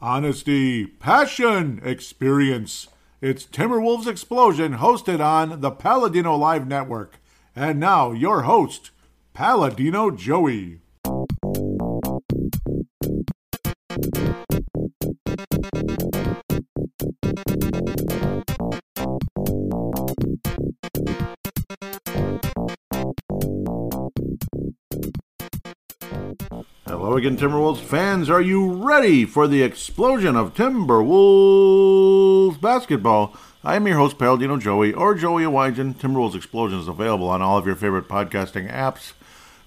Honesty, passion, experience. It's Timberwolves Explosion, hosted on the paladinolive network. And now, your host, Paladino Joey. Hello again, Timberwolves fans. Are you ready for the explosion of Timberwolves basketball? I am your host, Paladino Joey, or Joey Awajan. Timberwolves Explosion is available on all of your favorite podcasting apps.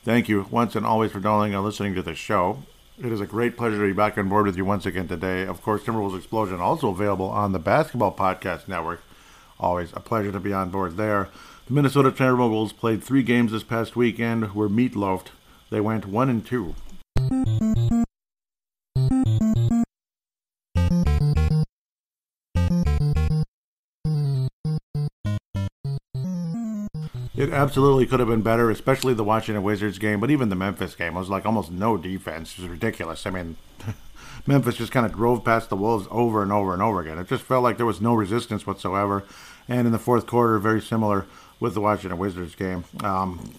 Thank you once and always for downloading and listening to the show. It is a great pleasure to be back on board with you once again today. Of course, Timberwolves Explosion also available on the Basketball Podcast Network. Always a pleasure to be on board there. The Minnesota Timberwolves played 3 games this past weekend, were meatloafed. They went 1-2. It absolutely could have been better, especially the Washington Wizards game, but even the Memphis game. It was like almost no defense. It was ridiculous. I mean, Memphis just kind of drove past the Wolves over and over and over again. It just felt like there was no resistance whatsoever. And in the fourth quarter, very similar with the Washington Wizards game.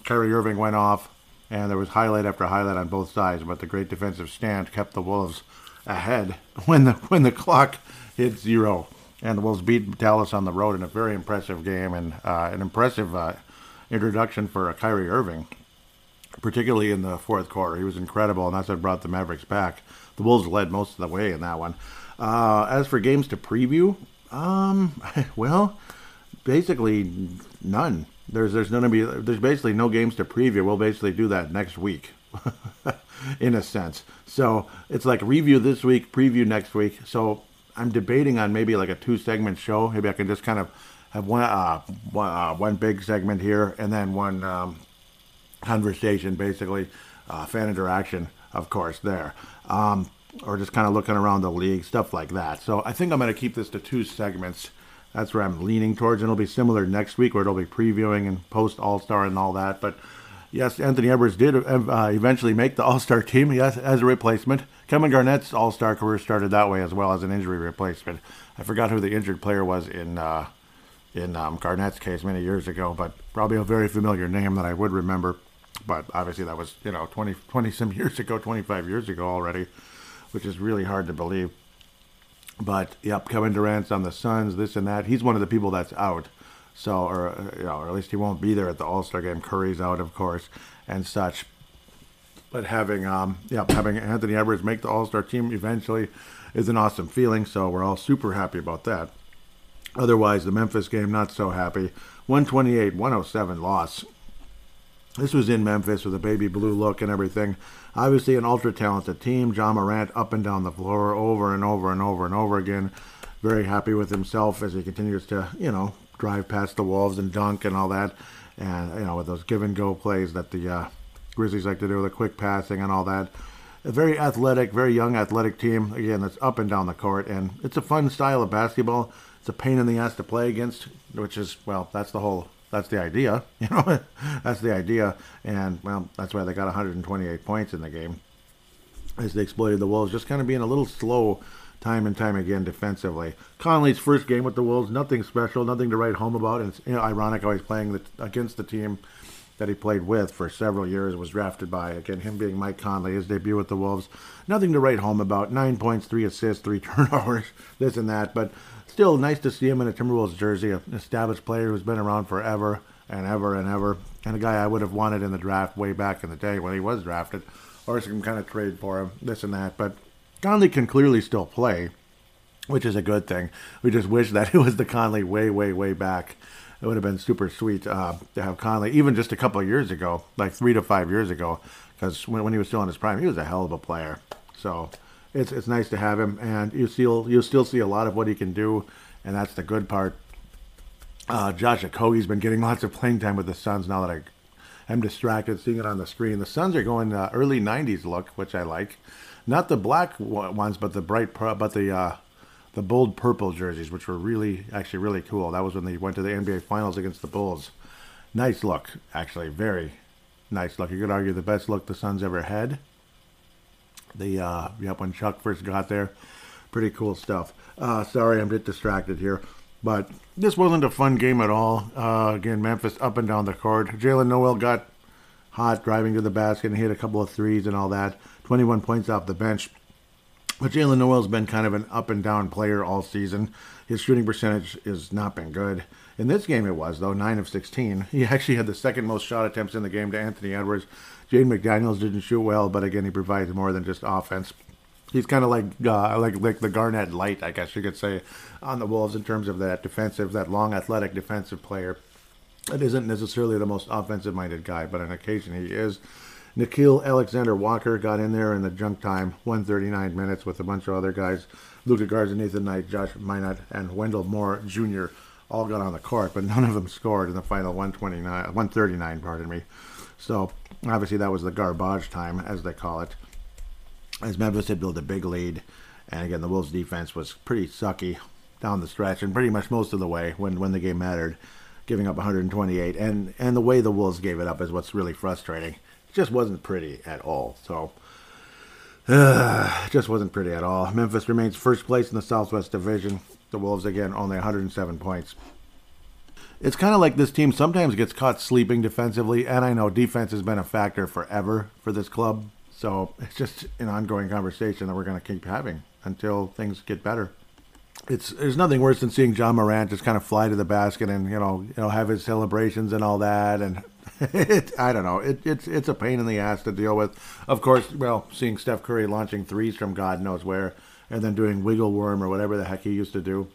Kyrie Irving went off, and there was highlight after highlight on both sides, but the great defensive stand kept the Wolves ahead when the clock hit 0. And the Wolves beat Dallas on the road in a very impressive game and an impressive introduction for Kyrie Irving, particularly in the fourth quarter. He was incredible, and that's what brought the Mavericks back. The Wolves led most of the way in that one. As for games to preview, well, basically none. There's basically no games to preview. We'll basically do that next week, in a sense. So it's like review this week, preview next week. So I'm debating on maybe like a 2-segment show. Maybe I can just kind of have one big segment here and then one conversation, basically fan interaction, of course, there. Or just kind of looking around the league, stuff like that. So I think I'm going to keep this to 2 segments. That's where I'm leaning towards, and it'll be similar next week, where it'll be previewing and post All-Star and all that. But yes, Anthony Edwards did eventually make the All-Star team, yes, as a replacement. Kevin Garnett's All-Star career started that way as well, as an injury replacement. I forgot who the injured player was in Garnett's case many years ago, but probably a very familiar name that I would remember. But obviously that was 20 some years ago, 25 years ago already, which is really hard to believe. But yep, Kevin Durant's on the Suns, this and that. He's one of the people that's out. So, or at least he won't be there at the All-Star game. Curry's out, of course, and such. But having Anthony Edwards make the All-Star team eventually is an awesome feeling. So we're all super happy about that. Otherwise, the Memphis game, not so happy. 128-107 loss. This was in Memphis with a baby blue look and everything. Obviously an ultra-talented team. Ja Morant up and down the floor over and over and over and over again. Very happy with himself as he continues to, drive past the Wolves and dunk and all that. And, with those give-and-go plays that the Grizzlies like to do, the quick passing and all that. A very athletic, very young athletic team, again, that's up and down the court. And it's a fun style of basketball. It's a pain in the ass to play against, which is, well, that's the idea, that's the idea. And, well, that's why they got 128 points in the game, as they exploited the Wolves, just kind of being a little slow time and time again defensively. Conley's first game with the Wolves, nothing special, nothing to write home about. And it's ironic how he's playing against the team that he played with for several years, was drafted by, again, him being Mike Conley, his debut with the Wolves. Nothing to write home about. 9 points, 3 assists, 3 turnovers, this and that. But still nice to see him in a Timberwolves jersey, an established player who's been around forever and ever and ever, and a guy I would have wanted in the draft way back in the day when he was drafted, or some kind of trade for him, this and that. But Conley can clearly still play, which is a good thing. We just wish that it was the Conley way, way, way back. It would have been super sweet to have Conley, even just a couple of years ago, like 3 to 5 years ago, because when he was still in his prime, he was a hell of a player. So it's nice to have him, and you'll still see a lot of what he can do, and that's the good part. Josh Okogie's been getting lots of playing time with the Suns now that I'm distracted seeing it on the screen. The Suns are going early 90s look, which I like. Not the black ones, but the the bold purple jerseys, which were really cool. That was when they went to the NBA Finals against the Bulls. Nice look, actually, very nice look. You could argue the best look the Suns ever had. When Chuck first got there, Pretty cool stuff. Sorry, I'm a bit distracted here. But this wasn't a fun game at all. Again, Memphis up and down the court. Jalen Noel got hot driving to the basket and hit a couple of threes and all that. 21 points off the bench. But Jalen Noel's been kind of an up and down player all season. His shooting percentage has not been good. In this game it was, though, 9 of 16. He actually had the second most shot attempts in the game to Anthony Edwards. Jaden McDaniels didn't shoot well, but again, he provides more than just offense. He's kind of like the Garnett Light, I guess you could say, on the Wolves in terms of that long athletic defensive player. It isn't necessarily the most offensive-minded guy, but on occasion he is. Nikhil Alexander-Walker got in there in the junk time, 139 minutes with a bunch of other guys. Luka Garza, Nathan Knight, Josh Minot, and Wendell Moore Jr. all got on the court, but none of them scored in the final 139, pardon me. So, obviously that was the garbage time, as they call it, as Memphis had built a big lead. And again, the Wolves' defense was pretty sucky down the stretch and pretty much most of the way when the game mattered, giving up 128. And the way the Wolves gave it up is what's really frustrating. It just wasn't pretty at all. So, it just wasn't pretty at all. Memphis remains first place in the Southwest Division. The Wolves, again, only 107 points. It's kind of like this team sometimes gets caught sleeping defensively, and I know defense has been a factor forever for this club. So it's just an ongoing conversation that we're going to keep having until things get better. There's nothing worse than seeing John Morant just kind of fly to the basket and have his celebrations and all that, and I don't know. It's a pain in the ass to deal with. Of course, seeing Steph Curry launching threes from God knows where, and then doing wiggle worm or whatever the heck he used to do.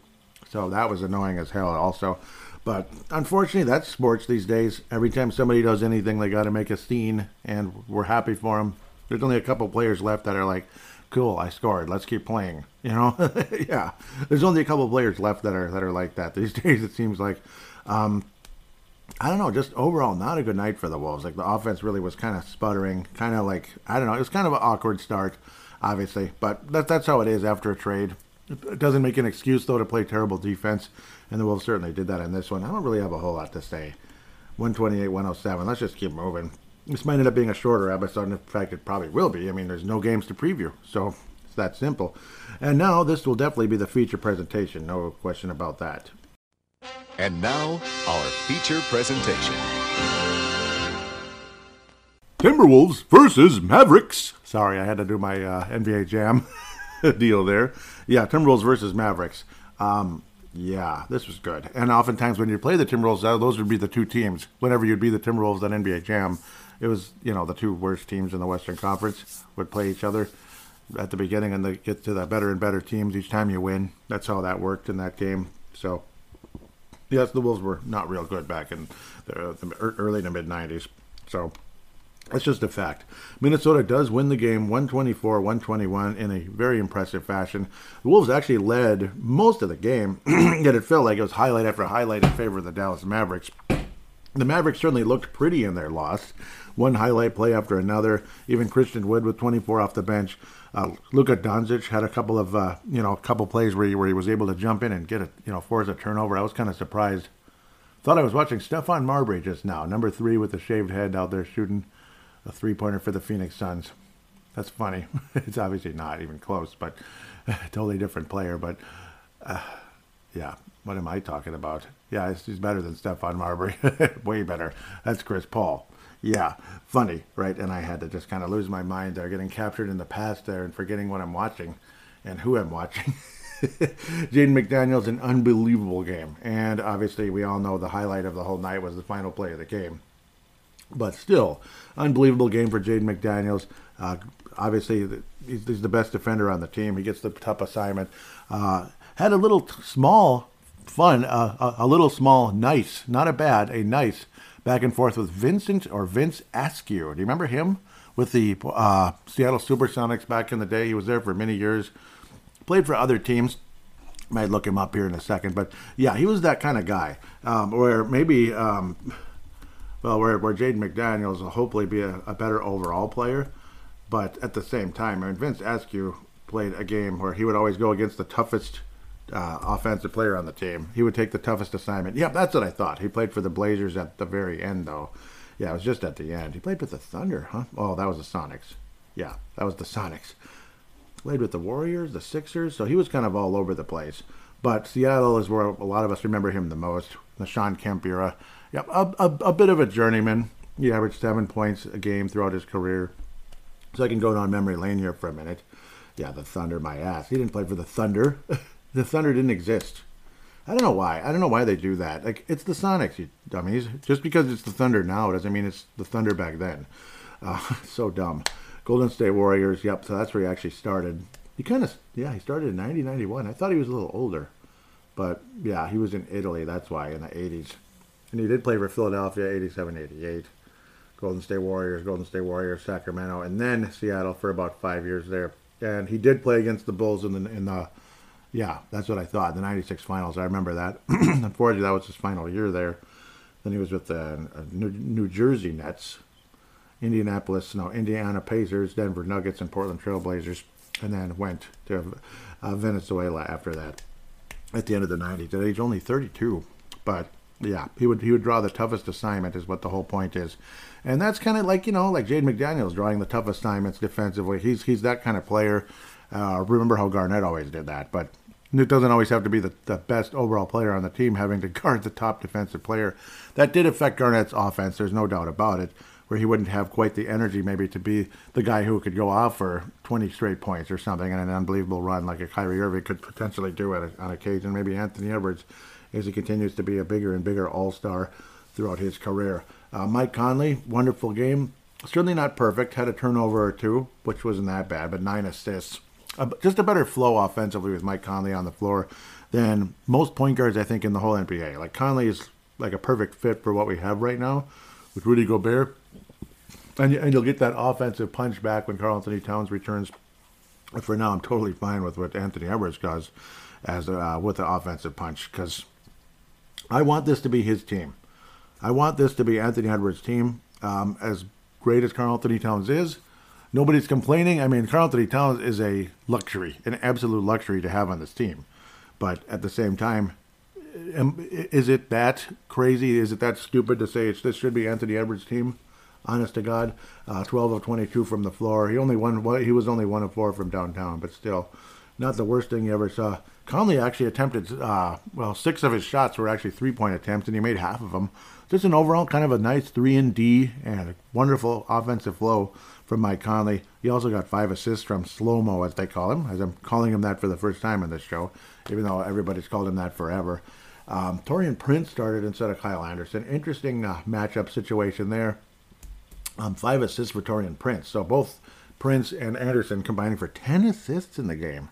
So that was annoying as hell also. But unfortunately, that's sports these days. Every time somebody does anything, they got to make a scene, and we're happy for them. There's only a couple players left that are like, cool, I scored, let's keep playing. Yeah. There's only a couple players left that are like that these days, it seems like. I don't know, just overall not a good night for the Wolves. Like, the offense really was kind of sputtering, kind of like, I don't know, it was kind of an awkward start, obviously. But that's how it is after a trade. It doesn't make an excuse, though, to play terrible defense, and the Wolves certainly did that in this one. I don't really have a whole lot to say. 128-107, let's just keep moving. This might end up being a shorter episode, and in fact, it probably will be. I mean, there's no games to preview, so it's that simple. And now, this will definitely be the feature presentation, no question about that. And now, our feature presentation. Timberwolves versus Mavericks. Sorry, I had to do my NBA Jam deal there. Yeah, Timberwolves versus Mavericks. Yeah, this was good. And oftentimes when you play the Timberwolves, those would be the two teams. Whenever you'd be the Timberwolves on NBA Jam, it was, the two worst teams in the Western Conference would play each other at the beginning, and they get to the better and better teams each time you win. That's how that worked in that game. So, yes, the Wolves were not real good back in the early to mid-90s. So, that's just a fact. Minnesota does win the game 124-121 in a very impressive fashion. The Wolves actually led most of the game, yet it felt like it was highlight after highlight in favor of the Dallas Mavericks. The Mavericks certainly looked pretty in their loss. One highlight play after another. Even Christian Wood with 24 off the bench. Luka Doncic had a couple of plays where he was able to jump in and get force a turnover. I was kind of surprised. Thought I was watching Stephon Marbury just now, number 3 with the shaved head out there shooting a three-pointer for the Phoenix Suns. That's funny. It's obviously not even close, but totally different player. But yeah, what am I talking about? Yeah, he's better than Stephon Marbury. Way better. That's Chris Paul. Yeah, funny, right? And I had to just kind of lose my mind there, getting captured in the past there and forgetting what I'm watching and who I'm watching. Jaden McDaniels, an unbelievable game. And obviously, we all know the highlight of the whole night was the final play of the game. But still, unbelievable game for Jaden McDaniels. Obviously, he's the best defender on the team. He gets the tough assignment. Had a little small fun, a little small nice, not a bad, a nice back and forth with Vince Askew. Do you remember him with the Seattle Supersonics back in the day? He was there for many years. Played for other teams. Might look him up here in a second. But yeah, he was that kind of guy. Where maybe, where Jaden McDaniels will hopefully be a better overall player. But at the same time, Vince Askew played a game where he would always go against the toughest offensive player on the team. He would take the toughest assignment. Yeah, that's what I thought. He played for the Blazers at the very end, though. Yeah, it was just at the end. He played with the Thunder, huh? Oh, that was the Sonics. Yeah, that was the Sonics. played with the Warriors, the Sixers, so he was kind of all over the place. But Seattle is where a lot of us remember him the most, the Sean Kemp era. Yep, a bit of a journeyman. He averaged 7 points a game throughout his career. So I can go down memory lane here for a minute. Yeah, the Thunder, my ass. He didn't play for the Thunder. The Thunder didn't exist. I don't know why. I don't know why they do that. Like, it's the Sonics, you dummies. Just because it's the Thunder now doesn't mean it's the Thunder back then. So dumb. Golden State Warriors, yep, so that's where he actually started. He started in 90, 91. I thought he was a little older. But, yeah, he was in Italy, that's why, in the 80s. And he did play for Philadelphia, 87, 88. Golden State Warriors, Sacramento, and then Seattle for about 5 years there. And he did play against the Bulls in the yeah, that's what I thought, the 96 finals. I remember that. Unfortunately, that was his final year there. Then he was with the New Jersey Nets, Indiana Pacers, Denver Nuggets, and Portland Trail Blazers, and then went to Venezuela after that at the end of the 90s at age only 32. But, yeah, he would draw the toughest assignment is what the whole point is. And that's kind of like, like Jaden McDaniels drawing the tough assignments defensively. He's that kind of player. Remember how Garnett always did that, but it doesn't always have to be the best overall player on the team having to guard the top defensive player. That did affect Garnett's offense, there's no doubt about it, where he wouldn't have quite the energy maybe to be the guy who could go off for 20 straight points or something in an unbelievable run like a Kyrie Irving could potentially do on occasion. Maybe Anthony Edwards as he continues to be a bigger and bigger all-star throughout his career. Mike Conley, wonderful game. Certainly not perfect, had a turnover or two, which wasn't that bad, but 9 assists. Just a better flow offensively with Mike Conley on the floor than most point guards, I think, in the whole NBA. Like, Conley is like a perfect fit for what we have right now with Rudy Gobert. And you'll get that offensive punch back when Karl Anthony Towns returns. But for now, I'm totally fine with what Anthony Edwards does as with the offensive punch, because I want this to be his team. I want this to be Anthony Edwards' team. As great as Karl Anthony Towns is, nobody's complaining. I mean, Karl Anthony Towns is a luxury, an absolute luxury to have on this team. But at the same time, is it that crazy? Is it that stupid to say this should be Anthony Edwards' team? Honest to God, 12 of 22 from the floor. He was only 1 of 4 from downtown, but still, not the worst thing you ever saw. Conley actually attempted, 6 of his shots were actually 3-point attempts, and he made half of them. Just an overall kind of a nice 3-and-D and a wonderful offensive flow from Mike Conley. He also got 5 assists from Slow-Mo, as they call him, as I'm calling him that for the first time in this show, even though everybody's called him that forever. Taurean Prince started instead of Kyle Anderson. Interesting matchup situation there. 5 assists for Taurean Prince. So both Prince and Anderson combining for 10 assists in the game.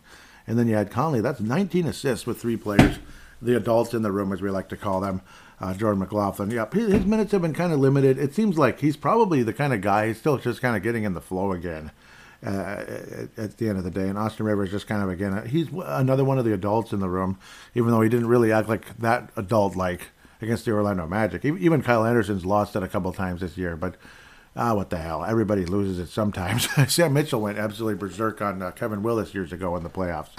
And then you had Conley. That's 19 assists with 3 players. The adults in the room, as we like to call them. Jordan McLaughlin. Yep, his minutes have been kind of limited. It seems like he's probably the kind of guy, he's still just kind of getting in the flow again at the end of the day. And Austin Rivers just kind of, again, he's another one of the adults in the room, even though he didn't really act like that adult-like against the Orlando Magic. Even Kyle Anderson's lost it a couple times this year, but what the hell? Everybody loses it sometimes. Sam Mitchell went absolutely berserk on Kevin Willis years ago in the playoffs.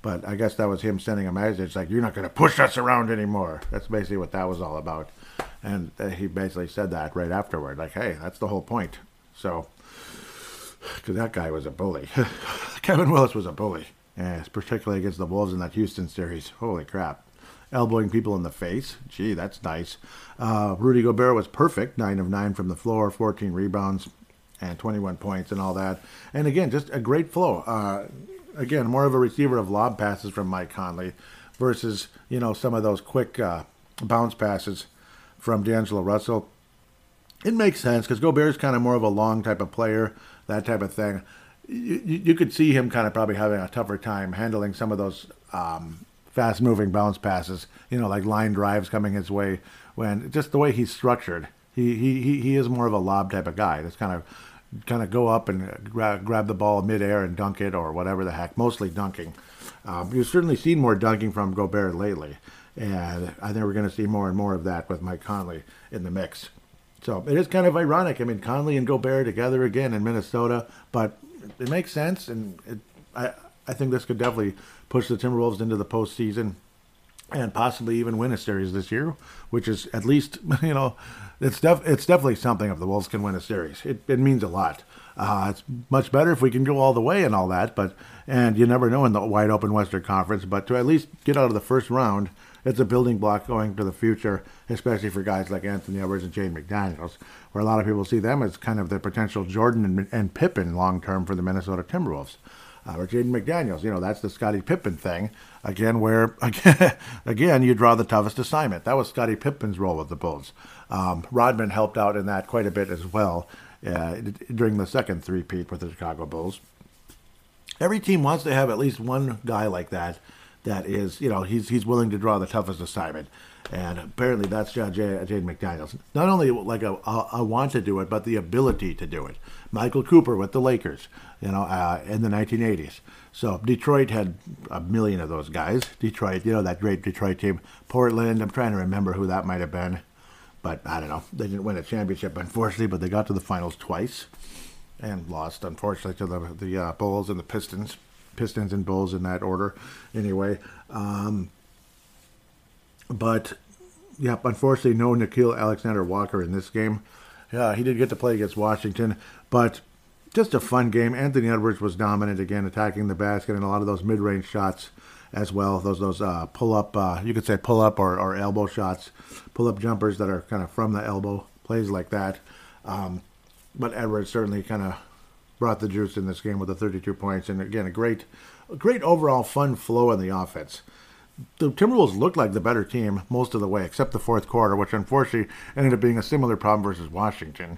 But I guess that was him sending a message like, you're not going to push us around anymore. That's basically what that was all about. And he basically said that right afterward. Like, hey, that's the whole point. So, because that guy was a bully. Kevin Willis was a bully. Yeah, particularly against the Wolves in that Houston series. Holy crap. Elbowing people in the face. Gee, that's nice. Rudy Gobert was perfect. 9 of 9 from the floor, 14 rebounds, and 21 points and all that. And again, just a great flow. Again, more of a receiver of lob passes from Mike Conley versus, some of those quick bounce passes from D'Angelo Russell. It makes sense because Gobert's kind of more of a long type of player, that type of thing. You could see him kind of probably having a tougher time handling some of those fast-moving bounce passes, like line drives coming his way. When just the way he's structured, he is more of a lob type of guy. That's kind of go up and grab the ball midair and dunk it or whatever the heck. Mostly dunking. You've certainly seen more dunking from Gobert lately, and I think we're going to see more and more of that with Mike Conley in the mix. So it is kind of ironic. I mean, Conley and Gobert together again in Minnesota, but it makes sense, and I think this could definitely push the Timberwolves into the postseason. and possibly even win a series this year, which is at least, it's definitely something if the Wolves can win a series. It means a lot. It's much better if we can go all the way and all that, and you never know in the wide open Western Conference, but to at least get out of the first round, it's a building block going to the future, especially for guys like Anthony Edwards and Jaden McDaniels, where a lot of people see them as kind of the potential Jordan and Pippen long term for the Minnesota Timberwolves. Or Jaden McDaniels, that's the Scottie Pippen thing, again, where, again, you draw the toughest assignment. That was Scottie Pippen's role with the Bulls. Rodman helped out in that quite a bit as well during the second three-peat with the Chicago Bulls. Every team wants to have at least one guy like that is, he's willing to draw the toughest assignment. And apparently that's Jaden McDaniels. Not only like a want to do it, but the ability to do it. Michael Cooper with the Lakers, in the 1980s. So Detroit had a million of those guys. Detroit, that great Detroit team. Portland, I'm trying to remember who that might have been. But I don't know. They didn't win a championship, unfortunately, but they got to the finals twice. And lost, unfortunately, to the Bulls and the Pistons. Pistons and Bulls in that order. Anyway, but, unfortunately, no Nickeil Alexander-Walker in this game. Yeah, he did get to play against Washington, but just a fun game. Anthony Edwards was dominant again, attacking the basket and a lot of those mid-range shots as well. Those pull-up, you could say pull-up or elbow shots, pull-up jumpers that are kind of from the elbow, plays like that. But Edwards certainly kind of brought the juice in this game with the 32 points, and again, a great overall fun flow in the offense. The Timberwolves looked like the better team most of the way, except the fourth quarter, which unfortunately ended up being a similar problem versus Washington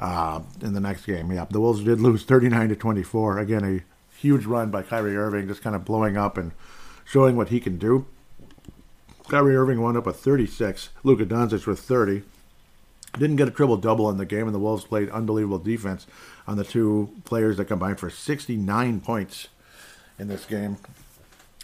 in the next game. Yeah, the Wolves did lose 39-24. Again, a huge run by Kyrie Irving, just kind of blowing up and showing what he can do. Kyrie Irving wound up with 36. Luka Doncic with 30. Didn't get a triple-double in the game, and the Wolves played unbelievable defense on the two players that combined for 69 points in this game.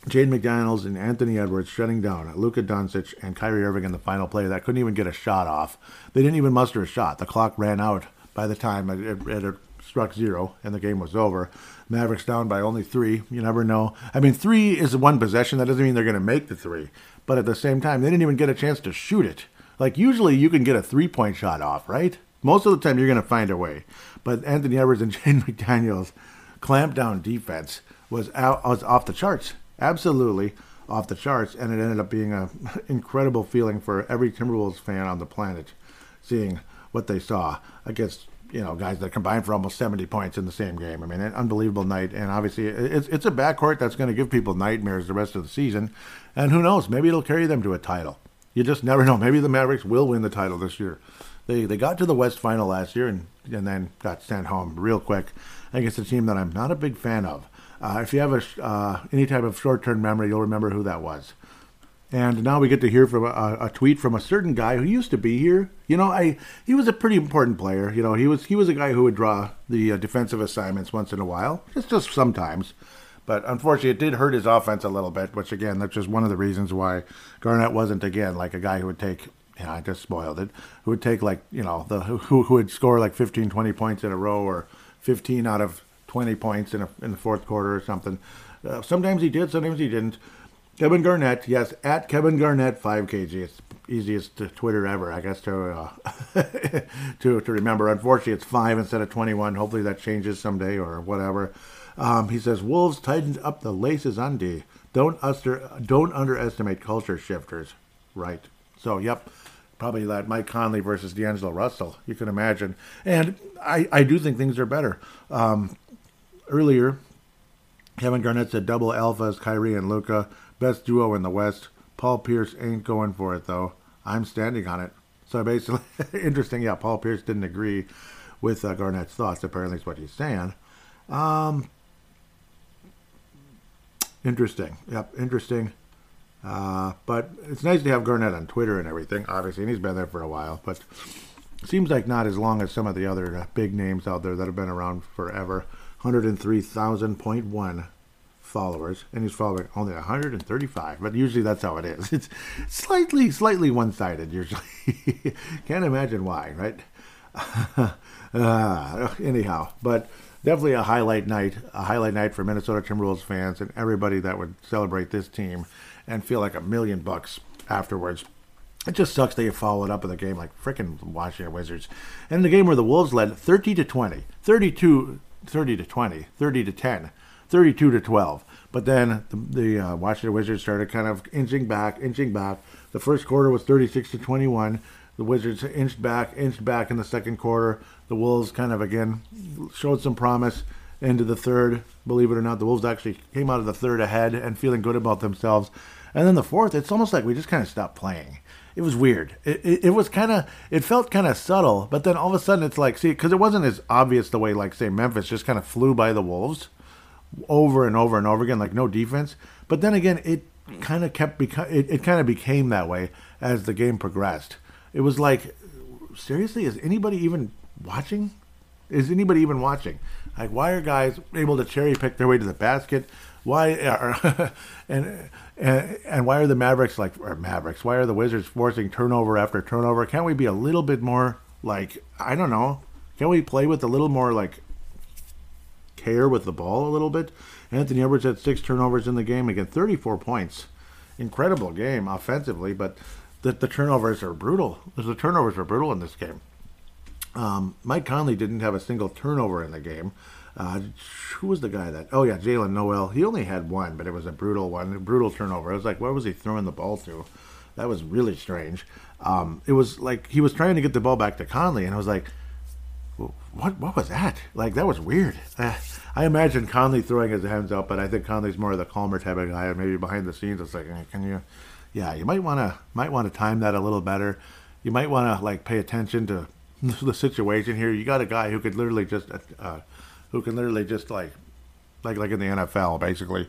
Jaden McDaniels and Anthony Edwards shutting down Luka Doncic and Kyrie Irving in the final play that couldn't even get a shot off. They didn't even muster a shot. The clock ran out by the time it struck zero and the game was over. Mavericks down by only 3. You never know. I mean, 3 is one possession. That doesn't mean they're going to make the 3. But at the same time, they didn't even get a chance to shoot it. Like, usually you can get a 3-point shot off, right? Most of the time you're going to find a way. But Anthony Edwards and Jaden McDaniels' clamp down defense was off the charts. Absolutely off the charts, and it ended up being an incredible feeling for every Timberwolves fan on the planet, seeing what they saw against guys that combined for almost 70 points in the same game. I mean, an unbelievable night, and obviously it's a backcourt that's going to give people nightmares the rest of the season, and who knows, maybe it'll carry them to a title. You just never know. Maybe the Mavericks will win the title this year. They got to the West Final last year and then got sent home real quick against a team that I'm not a big fan of. If you have any type of short-term memory, you'll remember who that was. And now we get to hear from a tweet from a certain guy who used to be here. He was a pretty important player. He was a guy who would draw the defensive assignments once in a while, just sometimes. But unfortunately, it did hurt his offense a little bit, which again, that's just one of the reasons why Garnett wasn't again like a guy who would take. I just spoiled it. Who would take who would score like 15, 20 points in a row or 15 out of 20 points in the fourth quarter or something. Sometimes he did, sometimes he didn't. Kevin Garnett, yes, at Kevin Garnett 5kg. It's easiest Twitter ever, I guess, to remember. Unfortunately, it's 5 instead of 21. Hopefully that changes someday or whatever. He says, Wolves tightened up the laces on D. Don't underestimate culture shifters. Right. So, yep. Probably that Mike Conley versus D'Angelo Russell. You can imagine. And I do think things are better. Earlier, Kevin Garnett said double alphas, Kyrie and Luka. Best duo in the West. Paul Pierce ain't going for it, though. I'm standing on it. So basically, interesting. Yeah, Paul Pierce didn't agree with Garnett's thoughts, apparently is what he's saying. Interesting. Yep, interesting. But it's nice to have Garnett on Twitter and everything, obviously, and he's been there for a while. But it seems like not as long as some of the other big names out there that have been around forever. 103,000.1 followers, and he's following only 135. But usually that's how it is. It's slightly one-sided usually. Can't imagine why, right? Anyhow, but definitely a highlight night for Minnesota Timberwolves fans and everybody that would celebrate this team and feel like $1 million afterwards. It just sucks that you follow it up with a game like frickin' Washington Wizards. And in the game where the Wolves led 30-20, 30-20, 30-10, 32-12. But then the Washington Wizards started kind of inching back. The first quarter was 36-21. The Wizards inched back in the second quarter. The Wolves kind of, again, showed some promise into the third. Believe it or not, the Wolves actually came out of the third ahead and feeling good about themselves. And then the fourth, it's almost like we just kind of stopped playing. It was weird. It was kind of, it felt kind of subtle, but then all of a sudden it's like, see, because it wasn't as obvious the way, like, say, Memphis just kind of flew by the Wolves over and over and over again, like no defense. But then again, it kind of it kind of became that way as the game progressed. It was like, seriously, is anybody even watching? Like, why are guys able to cherry pick their way to the basket? Why are and why are the Mavericks why are the Wizards forcing turnover after turnover? Can't we be a little bit more like, I don't know, can we play with a little more like care with the ball a little bit? Anthony Edwards had 6 turnovers in the game, again 34 points. Incredible game offensively, but the turnovers are brutal. The turnovers were brutal in this game. Mike Conley didn't have a single turnover in the game. Who was the guy that? Oh yeah, Jalen Noel. He only had one, but it was a brutal turnover. I was like, where was he throwing the ball to? That was really strange. It was like he was trying to get the ball back to Conley, and I was like, what was that? Like, that was weird. I imagine Conley throwing his hands up, but I think Conley's more of the calmer type of guy. Maybe behind the scenes, it's like, can you? Yeah, you might want to time that a little better. You might want to like pay attention to the situation here. You got a guy who could literally just like in the NFL, basically,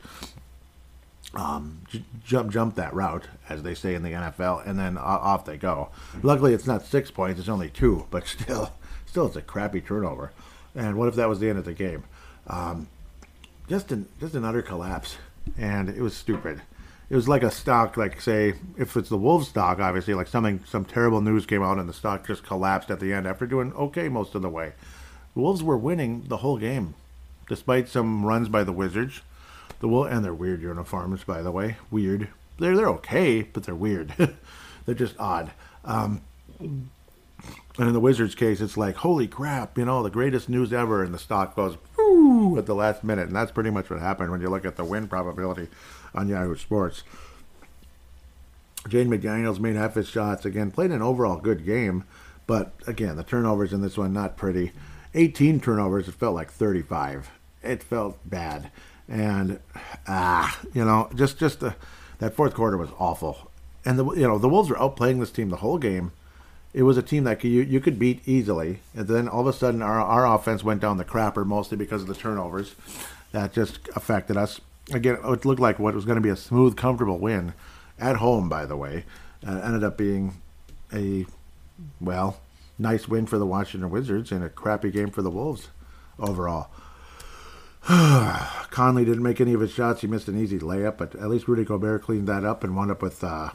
jump that route, as they say in the NFL, and then off they go. Luckily, it's not 6 points; it's only 2, but still, it's a crappy turnover. And what if that was the end of the game? Just an utter collapse, and it was stupid. It was like a stock, like, say, if it's the Wolves stock, obviously, like some terrible news came out and the stock just collapsed at the end after doing okay most of the way. The Wolves were winning the whole game, despite some runs by the Wizards. And their weird uniforms, by the way. Weird. They're okay, but they're weird. They're just odd. And in the Wizards' case, it's like, holy crap, the greatest news ever, and the stock goes, whoo, at the last minute. And that's pretty much what happened when you look at the win probability on Yahoo Sports. Jaden McDaniels made half his shots. Again, played an overall good game, but again, the turnovers in this one, not pretty. 18 turnovers, it felt like 35. It felt bad. And, that fourth quarter was awful. And, the Wolves were outplaying this team the whole game. It was a team that you could beat easily. And then all of a sudden, our offense went down the crapper, mostly because of the turnovers. That just affected us. Again, it looked like what was going to be a smooth, comfortable win at home, by the way. Ended up being a, nice win for the Washington Wizards and a crappy game for the Wolves overall. Conley didn't make any of his shots. He missed an easy layup, but at least Rudy Gobert cleaned that up and wound up with 7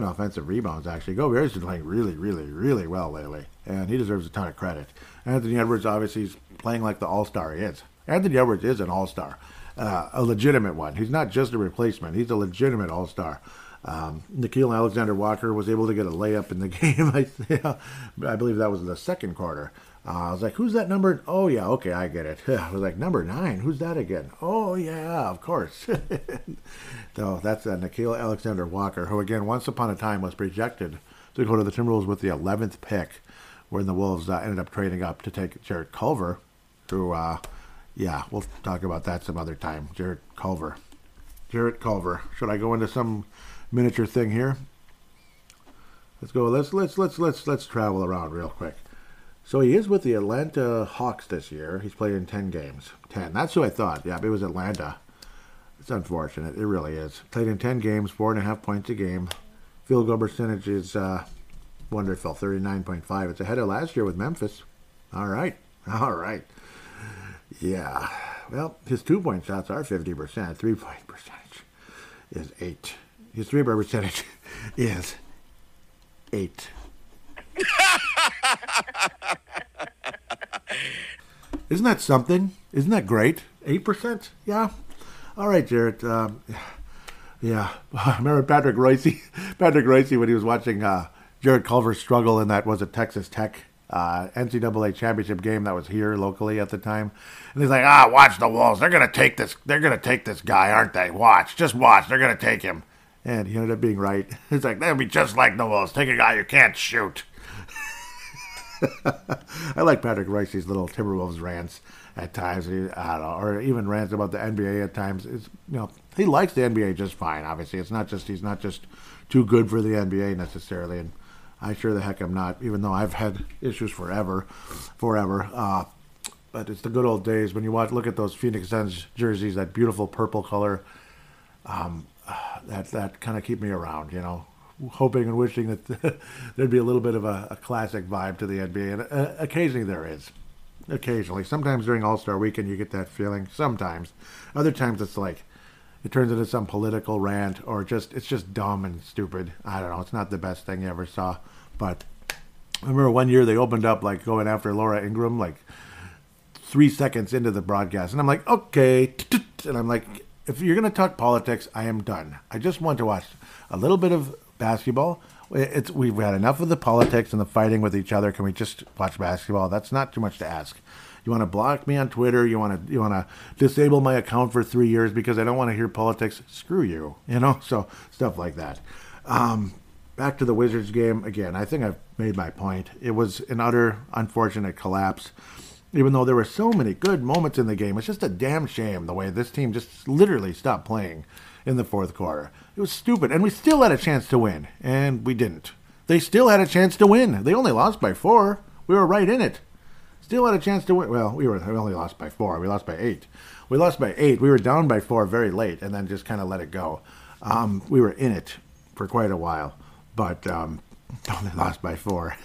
offensive rebounds, actually. Gobert's been playing really, really, really well lately, and he deserves a ton of credit. Anthony Edwards, obviously, is playing like the all-star he is. Anthony Edwards is an all-star, a legitimate one. He's not just a replacement. He's a legitimate all-star. Nickeil Alexander-Walker was able to get a layup in the game. I believe that was in the second quarter. I was like, who's that number? Oh, yeah, okay, I get it. I was like, number 9, who's that again? Oh, yeah, of course. So that's Nickeil Alexander-Walker, who, again, once upon a time was projected to go to the Timberwolves with the 11th pick, when the Wolves ended up trading up to take Jarrett Culver, who, we'll talk about that some other time. Jarrett Culver. Should I go into some miniature thing here? Let's go. Let's travel around real quick. So he is with the Atlanta Hawks this year. He's played in 10 games. 10. That's who I thought. Yeah, but it was Atlanta. It's unfortunate. It really is. Played in 10 games, 4.5 points a game. Field goal percentage is wonderful, 39.5. It's ahead of last year with Memphis. All right. Yeah. Well, his 2-point shots are 50%. 3-point percentage is 8. His 3-point percentage is 8. Isn't that something? Isn't that great? 8%? Yeah. All right, Jarrett. Yeah. I remember Patrick Royce when he was watching Jared Culver struggle in that, was it Texas Tech NCAA championship game that was here locally at the time. And he's like, watch the Wolves. They're going to take this. They're going to take this guy, aren't they? Just watch. They're going to take him. And he ended up being right. It's like, they'll be just like the Wolves. Take a guy you can't shoot. I like Patrick Royce's little Timberwolves rants at times. I don't know, or even rants about the NBA at times. It's, he likes the NBA just fine. Obviously, he's not just too good for the NBA necessarily. And I sure the heck am not. Even though I've had issues forever. But it's the good old days when you look at those Phoenix Suns jerseys, that beautiful purple color. That kind of keep me around, hoping and wishing that there'd be a little bit of a classic vibe to the NBA. And occasionally there is. Occasionally. Sometimes during All-Star Weekend you get that feeling. Sometimes. Other times it's like it turns into some political rant or it's just dumb and stupid. I don't know. It's not the best thing you ever saw. But I remember one year they opened up like going after Laura Ingraham like 3 seconds into the broadcast. And I'm like, okay. And I'm like, if you're going to talk politics, I am done. I just want to watch a little bit of basketball. We've had enough of the politics and the fighting with each other. Can we just watch basketball? That's not too much to ask. You want to block me on Twitter? You want to disable my account for 3 years because I don't want to hear politics? Screw you. So stuff like that. Back to the Wizards game again. I think I've made my point. It was an utter unfortunate collapse. Even though there were so many good moments in the game, it's just a damn shame the way this team just literally stopped playing in the fourth quarter. It was stupid, and we still had a chance to win, and we didn't. They still had a chance to win. They only lost by 4. We were right in it. Still had a chance to win. Well, we only lost by 4. We lost by 8. We lost by 8. We were down by 4 very late, and then just kind of let it go. We were in it for quite a while, but only lost by 4.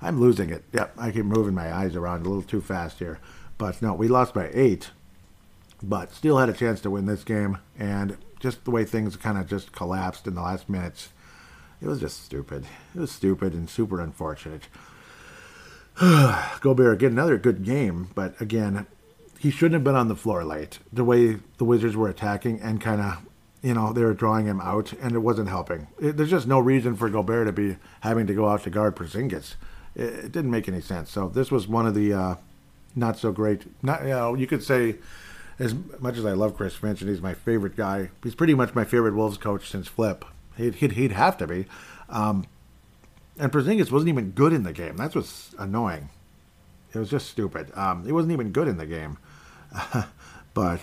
I'm losing it. Yep, I keep moving my eyes around a little too fast here. But no, we lost by 8, but still had a chance to win this game. And just the way things kind of just collapsed in the last minutes, it was just stupid. It was stupid and super unfortunate. Gobert, again, another good game, but again, he shouldn't have been on the floor late. The way the Wizards were attacking and kind of, they were drawing him out, and it wasn't helping. There's just no reason for Gobert to be having to go out to guard Porzingis. It didn't make any sense. So this was one of the not so great. You could say, as much as I love Chris Finch and he's my favorite guy, he's pretty much my favorite Wolves coach since Flip. He'd have to be. And Porzingis wasn't even good in the game. That's what's annoying. It was just stupid. He wasn't even good in the game. But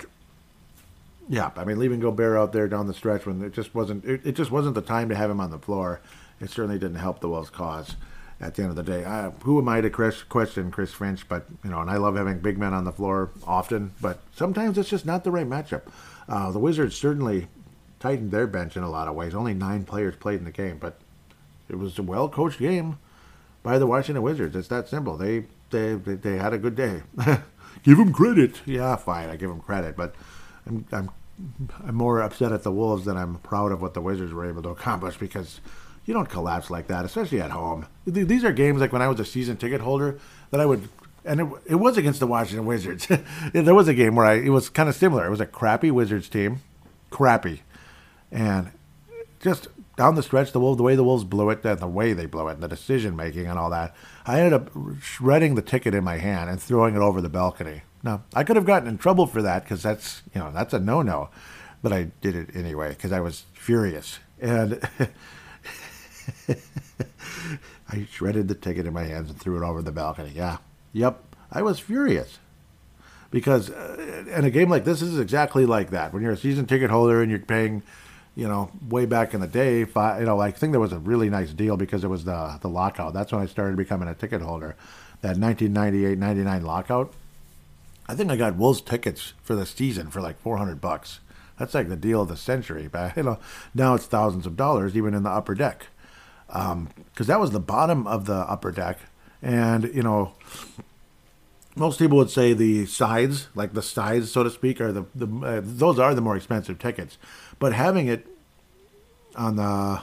yeah, I mean, leaving Gobert out there down the stretch when it just wasn't the time to have him on the floor. It certainly didn't help the Wolves' cause. At the end of the day, who am I to question Chris Finch? But and I love having big men on the floor often. But sometimes it's just not the right matchup. The Wizards certainly tightened their bench in a lot of ways. Only 9 players played in the game, but it was a well-coached game by the Washington Wizards. It's that simple. They had a good day. Give them credit. Yeah, fine, I give them credit, but I'm more upset at the Wolves than I'm proud of what the Wizards were able to accomplish, because you don't collapse like that, especially at home. These are games like when I was a season ticket holder that I would, and it was against the Washington Wizards. There was a game where it was kind of similar. It was a crappy Wizards team, and just down the stretch, the way the Wolves blew it, and the way they blew it, and the decision making and all that, I ended up shredding the ticket in my hand and throwing it over the balcony. Now, I could have gotten in trouble for that because that's a no-no, but I did it anyway because I was furious. And I shredded the ticket in my hands and threw it over the balcony. Yeah. Yep. I was furious. Because in a game like this is exactly like that. When you're a season ticket holder and you're paying, way back in the day, I think there was a really nice deal because it was the lockout. That's when I started becoming a ticket holder. That 1998-99 lockout. I think I got Wolves tickets for the season for like $400. That's like the deal of the century. But now it's thousands of dollars, even in the upper deck. Because that was the bottom of the upper deck, and most people would say the sides, like the sides, so to speak, are those are the more expensive tickets. But having it on the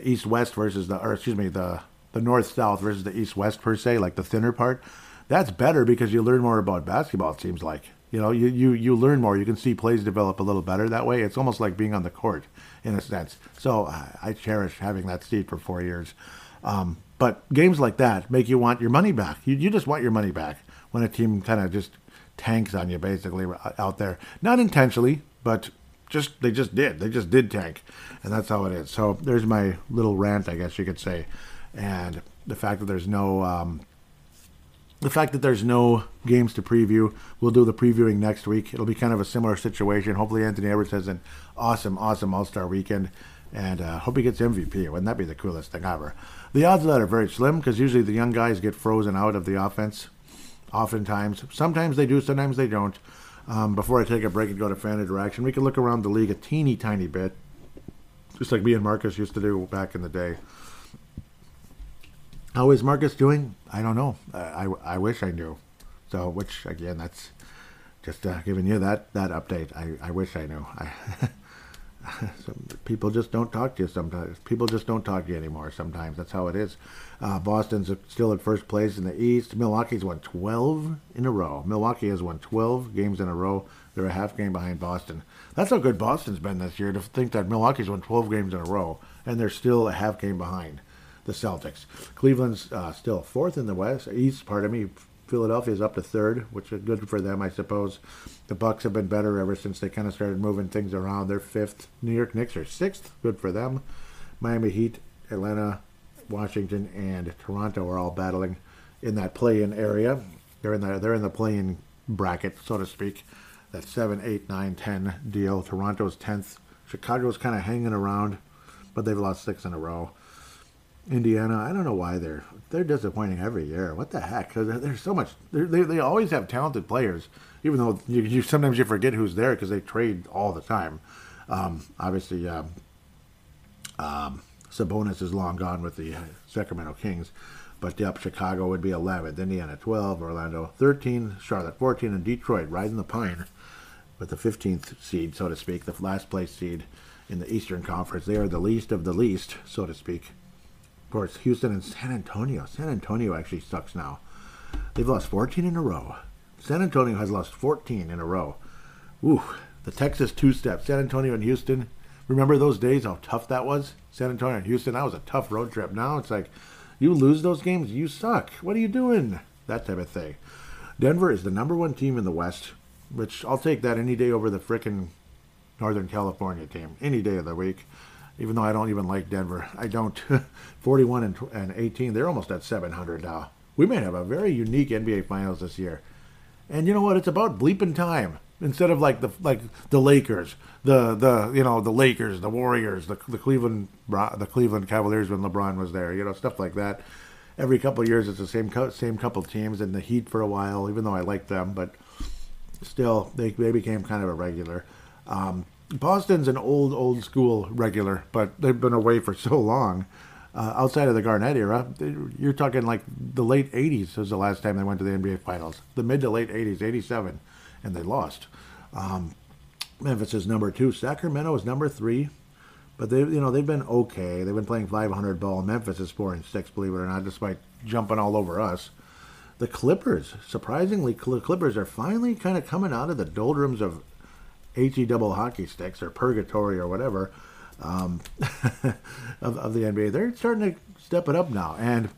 east-west versus the north-south versus the east-west per se, like the thinner part, that's better because you learn more about basketball, it seems like. You learn more. You can see plays develop a little better that way. It's almost like being on the court in a sense. So I cherish having that seat for 4 years. But games like that make you want your money back. You just want your money back when a team kind of just tanks on you basically out there. Not intentionally, but they just did. They just did tank. And that's how it is. So there's my little rant, I guess you could say. And the fact that there's no games to preview. We'll do the previewing next week. It'll be kind of a similar situation. Hopefully Anthony Edwards has an awesome All-Star weekend. And hope he gets MVP. Wouldn't that be the coolest thing ever? The odds of that are very slim because usually the young guys get frozen out of the offense. Oftentimes. Sometimes they do, sometimes they don't. Before I take a break and go to fan interaction, we can look around the league a teeny tiny bit. Just like me and Marcus used to do back in the day. How is Marcus doing? I don't know. I wish I knew. So, which, again, that's just giving you that update. I wish I knew. People just don't talk to you sometimes. People just don't talk to you anymore sometimes. That's how it is. Boston's still at first place in the East. Milwaukee's won 12 in a row. Milwaukee has won 12 games in a row. They're a half game behind Boston. That's how good Boston's been this year, to think that Milwaukee's won 12 games in a row, and they're still a half game behind the Celtics. Cleveland's still fourth in the East. Philadelphia's up to third, which is good for them, I suppose. The Bucks have been better ever since they kind of started moving things around. They're fifth. New York Knicks are sixth. Good for them. Miami Heat, Atlanta, Washington, and Toronto are all battling in that play-in area. They're in the play-in bracket, so to speak. That 7, 8, 9, 10 deal. Toronto's 10th. Chicago's kind of hanging around, but they've lost 6 in a row. Indiana, I don't know why they're disappointing every year. What the heck? Because there's so much. They always have talented players, even though you sometimes you forget who's there because they trade all the time. Obviously, Sabonis is long gone with the Sacramento Kings, but yep, Chicago would be 11th, Indiana 12, Orlando 13, Charlotte 14, and Detroit riding the pine with the 15th seed, so to speak, the last place seed in the Eastern Conference. They are the least of the least, so to speak. Of course, Houston and San Antonio. San Antonio actually sucks now. They've lost 14 in a row. San Antonio has lost 14 in a row. Ooh, the Texas two-step. San Antonio and Houston. Remember those days, how tough that was? San Antonio and Houston, that was a tough road trip. Now it's like, you lose those games, you suck. What are you doing? That type of thing. Denver is the number one team in the West, which I'll take that any day over the frickin' Northern California team. Any day of the week. Even though I don't even like Denver. I don't. 41 and 18. They're almost at 700 now. We may have a very unique NBA Finals this year. And you know what? It's about bleeping time. Instead of like the Lakers, the Lakers, the Warriors, the Cleveland Cavaliers when LeBron was there. Stuff like that. Every couple of years, it's the same couple teams, and the Heat for a while. Even though I like them, but still, they became kind of a regular. Boston's an old school regular, but they've been away for so long. Outside of the Garnett era, you're talking like the late 80s was the last time they went to the NBA Finals. The mid to late 80s, 87, and they lost. Memphis is number 2. Sacramento is number 3, but they've been okay. They've been playing 500 ball. Memphis is 4-6, believe it or not, despite jumping all over us. The Clippers, surprisingly, Clippers are finally kind of coming out of the doldrums of HE double hockey sticks or purgatory or whatever of the NBA. They're starting to step it up now. And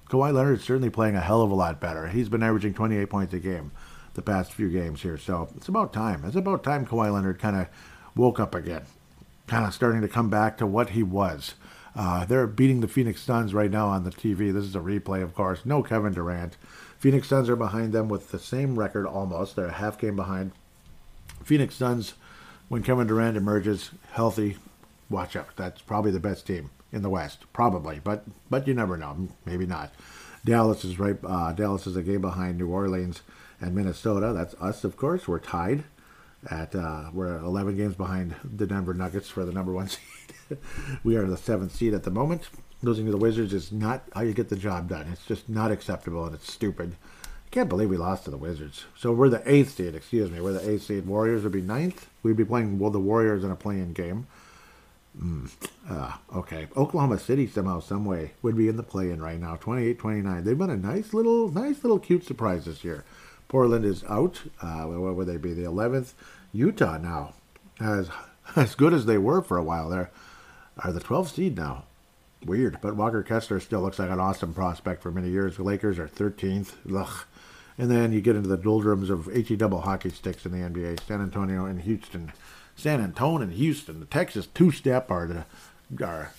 Kawhi Leonard's certainly playing a hell of a lot better. He's been averaging 28 points a game the past few games here. So it's about time. It's about time Kawhi Leonard kind of woke up again. Kind of starting to come back to what he was. They're beating the Phoenix Suns right now on the TV. This is a replay, of course. No Kevin Durant. Phoenix Suns are behind them with the same record almost. They're a half game behind. Phoenix Suns, when Kevin Durant emerges healthy, watch out. That's probably the best team in the West, probably, but you never know. Maybe not. Dallas is right. Dallas is a game behind New Orleans and Minnesota. That's us, of course. We're tied at we're 11 games behind the Denver Nuggets for the number 1 seed. We are the 7th seed at the moment. Losing to the Wizards is not how you get the job done. It's just not acceptable, and it's stupid. Can't believe we lost to the Wizards. So we're the 8th seed, We're the 8th seed. Warriors would be 9th. We'd be playing the Warriors in a play-in game. Okay. Oklahoma City somehow, some way would be in the play-in right now. 28-29. They've been a nice little cute surprise this year. Portland is out. What would they be? The 11th. Utah now, as good as they were for a while there, are the 12th seed now. Weird, but Walker Kessler still looks like an awesome prospect for many years. The Lakers are 13th. Ugh. And then you get into the doldrums of HE double hockey sticks in the NBA. San Antonio and Houston. San Antonio and Houston. The Texas two-step are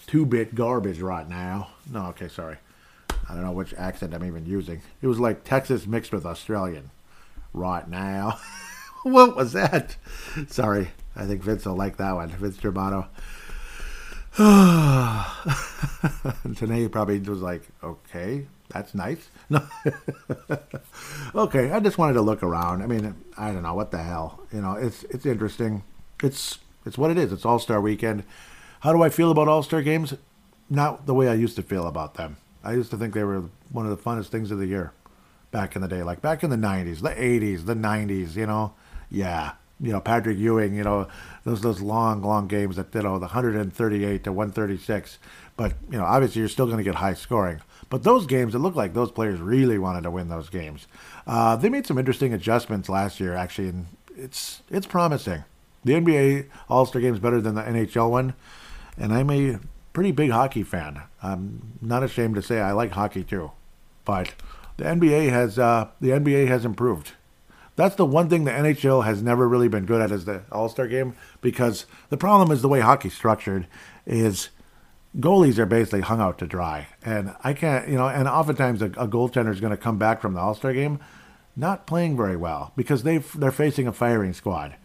two-bit garbage right now. No, okay, sorry. I don't know which accent I'm even using. It was like Texas mixed with Australian. Right now. What was that? Sorry. I think Vince will like that one. Vince Germano. And today probably was like, okay, that's nice. No. Okay, I just wanted to look around. I mean, I don't know, what the hell. You know, it's interesting. It's what it is. It's All-Star Weekend. How do I feel about All-Star games? Not the way I used to feel about them. I used to think they were one of the funnest things of the year back in the day. Like back in the 90s, the 80s, the 90s, you know. Yeah. You know, Patrick Ewing, you know, those long games that, you know, the 138 to 136. But, you know, obviously you're still going to get high scoring. But those games, it looked like those players really wanted to win those games. They made some interesting adjustments last year, actually, and it's promising. The NBA All-Star Game is better than the NHL one, and I'm a pretty big hockey fan. I'm not ashamed to say I like hockey too. But the NBA has improved. That's the one thing the NHL has never really been good at, is the All-Star Game, because the problem is the way hockey's structured is goalies are basically hung out to dry. And I can't, you know, and oftentimes a goaltender is going to come back from the All-Star Game not playing very well because they're facing a firing squad.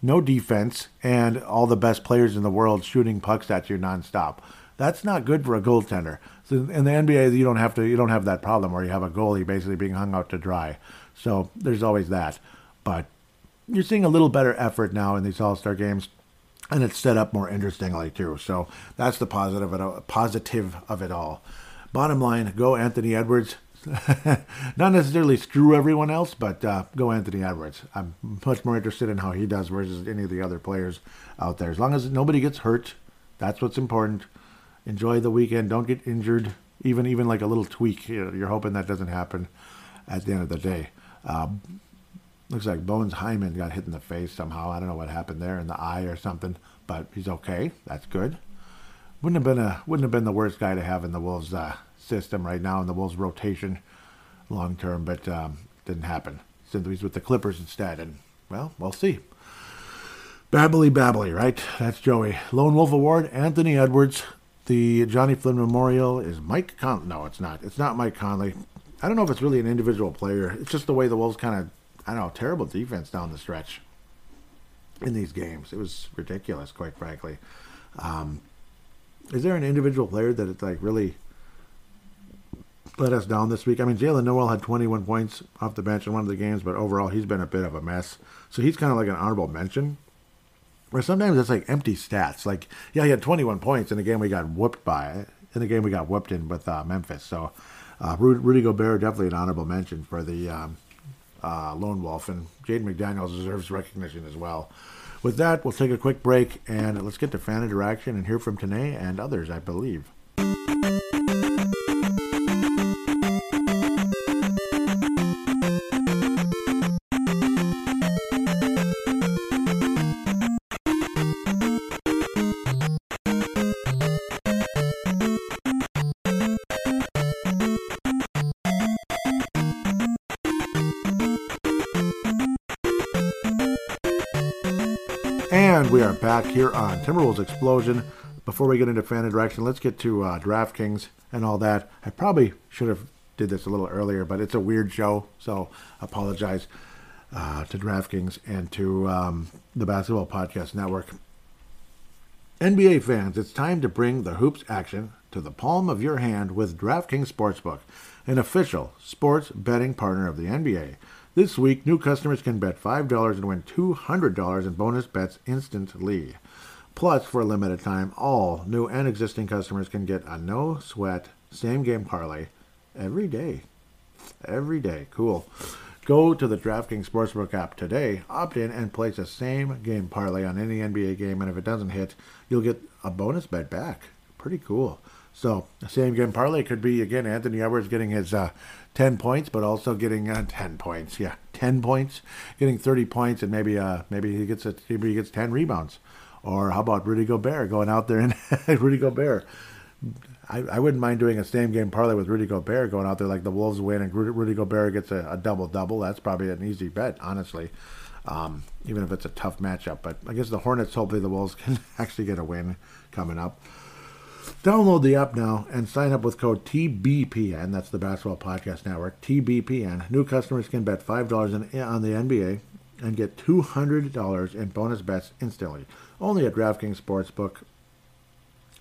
No defense, and all the best players in the world shooting pucks at you nonstop. That's not good for a goaltender. So in the NBA, you don't have that problem where you have a goalie basically being hung out to dry. So there's always that. But you're seeing a little better effort now in these All-Star games, and it's set up more interestingly too. So that's the positive of it all. Bottom line, go Anthony Edwards. Not necessarily screw everyone else, but go Anthony Edwards. I'm much more interested in how he does versus any of the other players out there. As long as nobody gets hurt, that's what's important. Enjoy the weekend. Don't get injured. Even like a little tweak, you're hoping that doesn't happen at the end of the day. Looks like Bones Hyman got hit in the face somehow. I don't know what happened there, in the eye or something, but he's okay. That's good. Wouldn't have been the worst guy to have in the Wolves system right now, in the Wolves rotation long term, but didn't happen. Since he's with the Clippers instead, and well, we'll see. Babbly, right? That's Joey. Lone Wolf Award, Anthony Edwards. The Johnny Flynn Memorial is Mike Conley. No, it's not. It's not Mike Conley. I don't know if it's really an individual player. It's just the way the Wolves kind of, I don't know, terrible defense down the stretch in these games. It was ridiculous, quite frankly. Is there an individual player that it's like really let us down this week? I mean, Jalen Noel had 21 points off the bench in one of the games, but overall he's been a bit of a mess. So he's kind of like an honorable mention. Or sometimes it's like empty stats. Like, yeah, he had 21 points in the game we got whooped by. In the game we got whooped in with Memphis. So Rudy Gobert, definitely an honorable mention for the Lone Wolf. And Jaden McDaniels deserves recognition as well. With that, we'll take a quick break, and let's get to fan interaction and hear from Tanae and others, I believe. And we are back here on Timberwolves Explosion. Before we get into fan interaction, let's get to DraftKings and all that. I probably should have did this a little earlier, but it's a weird show, so I apologize to DraftKings and to the Basketball Podcast Network. NBA fans, it's time to bring the hoops action to the palm of your hand with DraftKings Sportsbook, an official sports betting partner of the NBA. This week, new customers can bet $5 and win $200 in bonus bets instantly. Plus, for a limited time, all new and existing customers can get a no-sweat same-game parlay every day. Every day. Cool. Go to the DraftKings Sportsbook app today, opt in, and place a same-game parlay on any NBA game, and if it doesn't hit, you'll get a bonus bet back. Pretty cool. So, a same-game parlay could be, again, Anthony Edwards getting his 10 points, but also getting 10 points. Yeah, 10 points, getting 30 points, and maybe he gets 10 rebounds. Or how about Rudy Gobert going out there and Rudy Gobert? I wouldn't mind doing a same-game parlay with Rudy Gobert going out there like the Wolves win and Rudy Gobert gets a double-double. That's probably an easy bet, honestly, even if it's a tough matchup. But I guess the Hornets, hopefully the Wolves can actually get a win coming up. Download the app now and sign up with code TBPN. That's the Basketball Podcast Network, TBPN. New customers can bet $5 on the NBA and get $200 in bonus bets instantly. Only at DraftKings Sportsbook,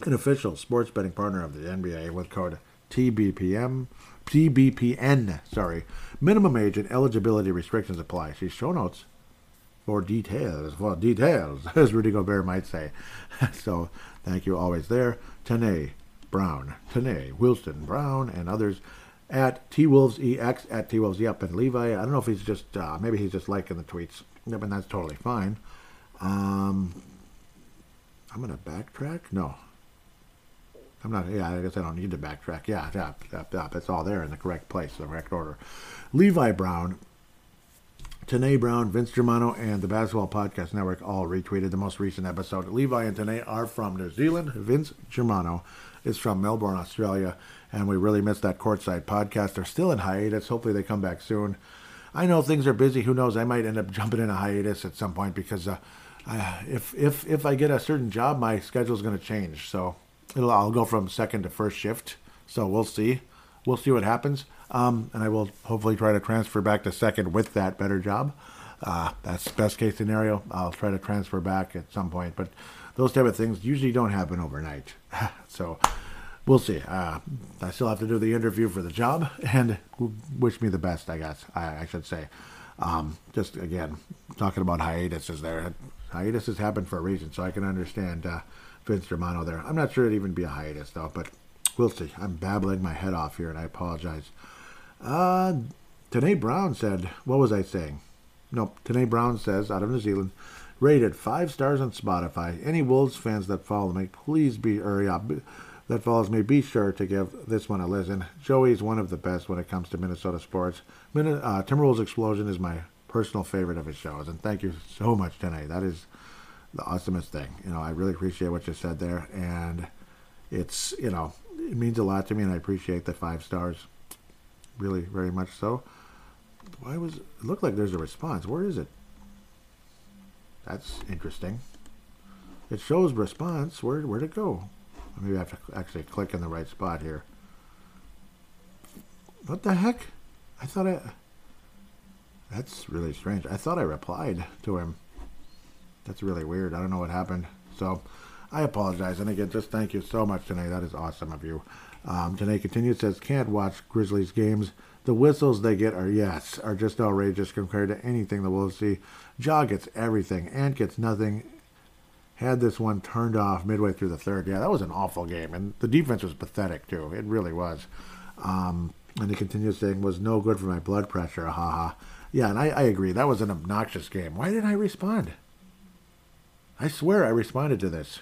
an official sports betting partner of the NBA, with code TBPN. Minimum age and eligibility restrictions apply. See show notes for details. For details, as Rudy Gobert might say. So thank you always there. Tanae Wilson Brown, and others at TWolvesEX, at TWolvesYep, and Levi. I don't know if he's just, maybe he's just liking the tweets. Yep, and that's totally fine. I'm going to backtrack? No. I'm not, I guess I don't need to backtrack. Yeah, it's all there in the correct place, the correct order. Levi Brown, Tanae Brown, Vince Germano, and the Basketball Podcast Network all retweeted the most recent episode. Levi and Tanae are from New Zealand. Vince Germano is from Melbourne, Australia, and we really missed that courtside podcast. They're still in hiatus. Hopefully they come back soon. I know things are busy. Who knows? I might end up jumping in a hiatus at some point because if I get a certain job, my schedule is going to change. So I'll go from second to first shift. So we'll see. We'll see what happens. And I will hopefully try to transfer back to second with that better job. That's best case scenario. I'll try to transfer back at some point. But those type of things usually don't happen overnight. So we'll see. I still have to do the interview for the job. And wish me the best, I guess. I should say. Just, again, talking about hiatuses there. Hiatuses happen for a reason. So I can understand Vince Germano there. I'm not sure it'd even be a hiatus, though. But we'll see. I'm babbling my head off here, and I apologize. Tanae Brown said, what was I saying? Nope. Tanae Brown says, out of New Zealand, rated 5 stars on Spotify. Any Wolves fans that follow me, please be sure to give this one a listen. Joey's one of the best when it comes to Minnesota sports. Timberwolves Explosion is my personal favorite of his shows, and thank you so much, Tanae. That is the awesomest thing. I really appreciate what you said there, and it's, it means a lot to me, and I appreciate the 5 stars. Really, very much so. It looked like there's a response. Where is it? That's interesting. It shows response. Where'd it go? Maybe I have to actually click in the right spot here. What the heck? That's really strange. I thought I replied to him. That's really weird. I don't know what happened. So I apologize. And again, just thank you so much, Tanae. That is awesome of you. Tanae continues, says, can't watch Grizzlies games. The whistles they get are just outrageous compared to anything the Wolves see. Ja gets everything. Ant gets nothing. Had this one turned off midway through the third. Yeah, that was an awful game. And the defense was pathetic, too. It really was. And he continues saying, was no good for my blood pressure. Haha. Yeah, and I agree. That was an obnoxious game. Why didn't I respond? I swear I responded to this.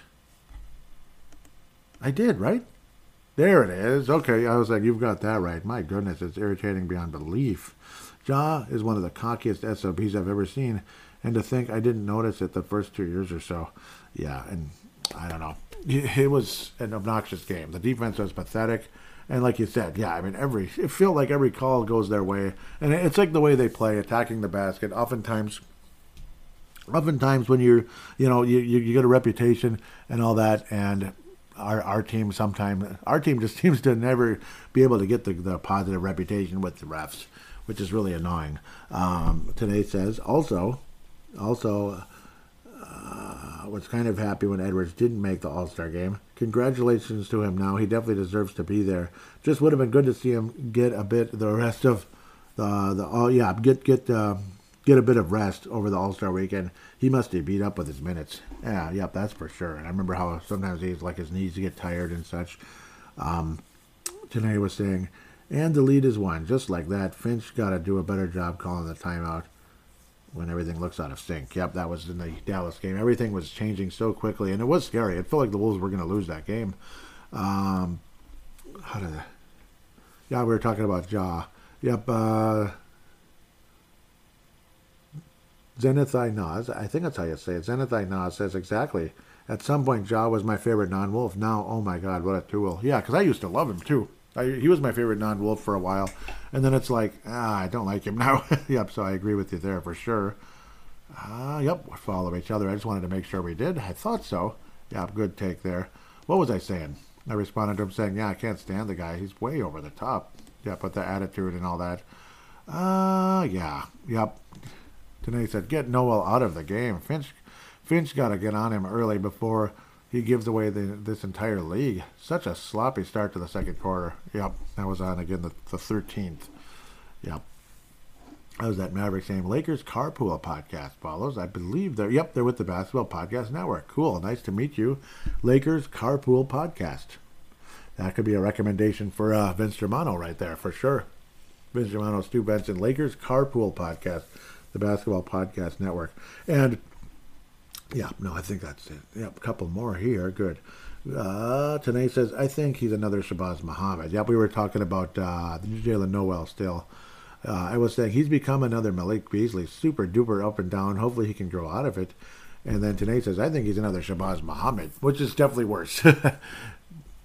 I did, right? There it is. Okay, I was like, you've got that right. My goodness, it's irritating beyond belief. Ja is one of the cockiest SOBs I've ever seen, and to think I didn't notice it the first 2 years or so. Yeah, and I don't know. It was an obnoxious game. The defense was pathetic, and like you said, yeah, I mean, it felt like every call goes their way, and it's like the way they play, attacking the basket. Oftentimes when you get a reputation and all that, and our team just seems to never be able to get the positive reputation with the refs, which is really annoying. Today says also was kind of happy when Edwards didn't make the All-Star game. Congratulations to him now. He definitely deserves to be there. Just would have been good to see him get a bit the rest of get a bit of rest over the All-Star weekend. He must be beat up with his minutes. Yeah, yep, that's for sure. And I remember how sometimes his knees get tired and such. Tanae was saying, And the lead is won. Just like that. Finch got to do a better job calling the timeout when everything looks out of sync. Yep, that was in the Dallas game. Everything was changing so quickly, and it was scary. It felt like the Wolves were going to lose that game. How did I... Yeah, we were talking about Ja. Yep, Zenithai Nas, I think that's how you say it. Zenithai Nas says exactly. At some point, Ja was my favorite non-Wolf. Now, oh my God, what a tool. Yeah, because I used to love him too. He was my favorite non-Wolf for a while. And then it's like, I don't like him now. Yep, so I agree with you there for sure. Yep, we follow each other. I just wanted to make sure we did. I thought so. Yep, good take there. What was I saying? I responded to him saying, yeah, I can't stand the guy. He's way over the top. Yep, with the attitude and all that. Yeah. Yep. Tanae said, get Noel out of the game. Finch got to get on him early before he gives away this entire league. Such a sloppy start to the second quarter. Yep, that was on again the 13th. Yep. That was that Mavericks game. Lakers Carpool podcast follows. I believe they're with the Basketball Podcast Network. Cool. Nice to meet you. Lakers Carpool Podcast. That could be a recommendation for Vince Germano right there for sure. Vince Germano, Stu Benson, Lakers Carpool Podcast, the Basketball Podcast Network. And yeah, no, I think that's it. Yep, a couple more here. Good. Tanae says, I think he's another Shabazz Muhammad. Yep, we were talking about Jalen Noel still. I was saying he's become another Malik Beasley. Super duper up and down. Hopefully he can grow out of it. And then Tanae says, I think he's another Shabazz Muhammad, which is definitely worse.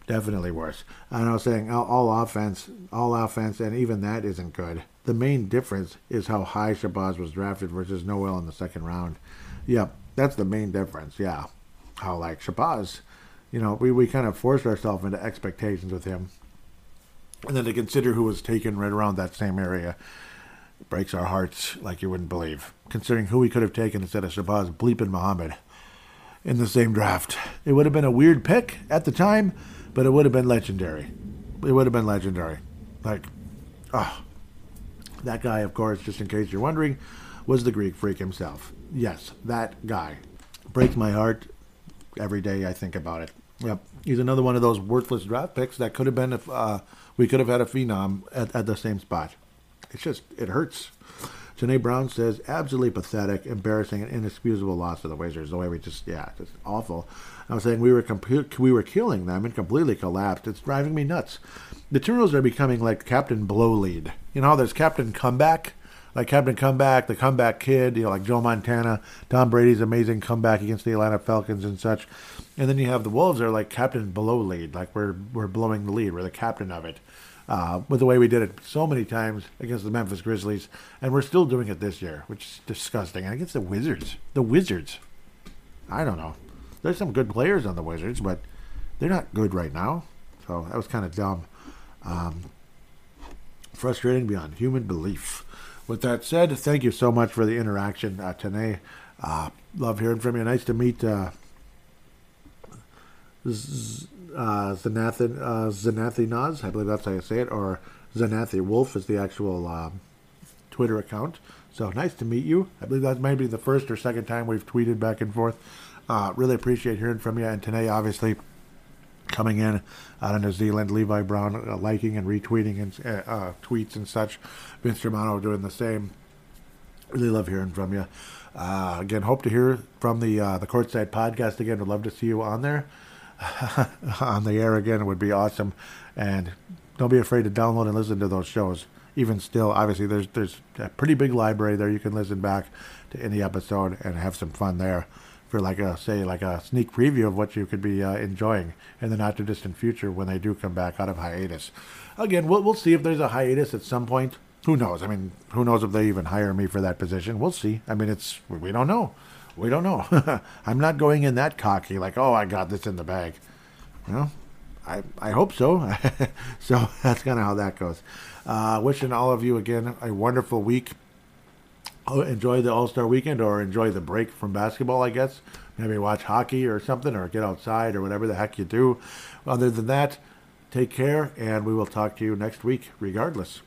Definitely worse. And I was saying all offense, and even that isn't good. The main difference is how high Shabazz was drafted versus Noel in the second round. Yep. That's the main difference, yeah. How, like, Shabazz, we kind of forced ourselves into expectations with him. And then to consider who was taken right around that same area breaks our hearts like you wouldn't believe. Considering who we could have taken instead of Shabazz bleeping Muhammad in the same draft. It would have been a weird pick at the time, but it would have been legendary. It would have been legendary. Like, that guy, of course, just in case you're wondering, was the Greek Freak himself. Yes, that guy. Breaks my heart every day I think about it. Yep. He's another one of those worthless draft picks that could have been if we could have had a phenom at the same spot. It hurts. Janae Brown says, absolutely pathetic, embarrassing, and inexcusable loss to the Wizards. The way just awful. I was saying we were killing them and completely collapsed. It's driving me nuts. The Turtles are becoming like Captain Blow Lead. You know how there's Captain Comeback? Like Captain Comeback, the comeback kid, like Joe Montana, Tom Brady's amazing comeback against the Atlanta Falcons and such. And then you have the Wolves are like Captain Below Lead, like we're blowing the lead, we're the captain of it. With the way we did it so many times against the Memphis Grizzlies, and we're still doing it this year, which is disgusting. And against the Wizards, I don't know. There's some good players on the Wizards, but they're not good right now. So that was kind of dumb. Frustrating beyond human belief. With that said, thank you so much for the interaction today. Love hearing from you. Nice to meet Zanathi Naz. I believe that's how you say it. Or Zanathi Wolf is the actual Twitter account. So nice to meet you. I believe that might be the first or second time we've tweeted back and forth. Really appreciate hearing from you. And today, obviously, coming in out of New Zealand, Levi Brown liking and retweeting and tweets and such. Vince Germano doing the same. Really love hearing from you. Again, hope to hear from the Courtside Podcast again. Would love to see you on there. On the air again. It would be awesome. And don't be afraid to download and listen to those shows. Even still, obviously, there's a pretty big library there. You can listen back to any episode and have some fun there. For like a sneak preview of what you could be enjoying in the not too distant future when they do come back out of hiatus. Again, we'll see if there's a hiatus at some point. Who knows? I mean, who knows if they even hire me for that position? We'll see. I mean, we don't know. We don't know. I'm not going in that cocky like, oh, I got this in the bag. I hope so. So that's kind of how that goes. Wishing all of you again a wonderful week. Enjoy the All-Star weekend or enjoy the break from basketball, I guess. Maybe watch hockey or something or get outside or whatever the heck you do. Other than that, take care, and we will talk to you next week regardless.